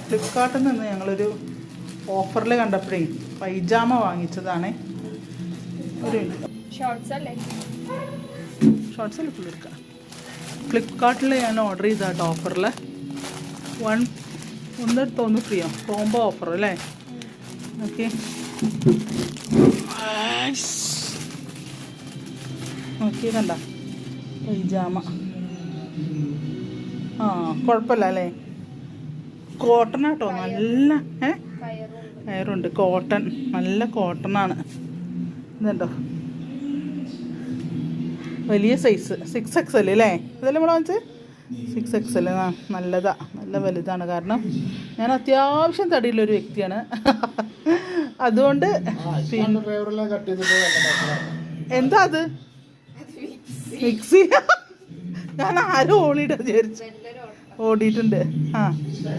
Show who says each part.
Speaker 1: ഫ്ലിപ്കാർട്ടിൽ നിന്ന് ഞങ്ങളൊരു ഓഫറിൽ കണ്ടപ്പോഴേ പൈജാമ വാങ്ങിച്ചതാണ്. ഒരു ഷോർട്സ് അല്ലേ ഫുൾ എടുക്കാം. ഫ്ലിപ്കാർട്ടിൽ ഞാൻ ഓർഡർ ചെയ്താട്ടോ ഓഫറിൽ. ഒന്നെടുത്തൊന്ന് ഫ്രീയോ കോംബോ ഓഫർ അല്ലേ? ഓക്കെ, നോക്കിയതണ്ട പൈജാമ. ആ കുഴപ്പമില്ല അല്ലേ? കോട്ടൺ ആട്ടോ, നല്ല കയറുണ്ട്. കോട്ടൺ, നല്ല കോട്ടണാണ്. ഇതുണ്ടോ, വലിയ സൈസ് 6XL അല്ലേ? ഇതല്ലേ നമ്മൾ വാങ്ങിച്ചത്? 6XL. നല്ലതാ, നല്ല വലുതാണ്. കാരണം ഞാൻ അത്യാവശ്യം തടിയുള്ളൊരു വ്യക്തിയാണ്. അതുകൊണ്ട് എന്താ അത് മിക്സി? ഞാൻ ആരും ഓടിയിട്ടാ വിചാരിച്ചു. ഓടിയിട്ടുണ്ട്. ആ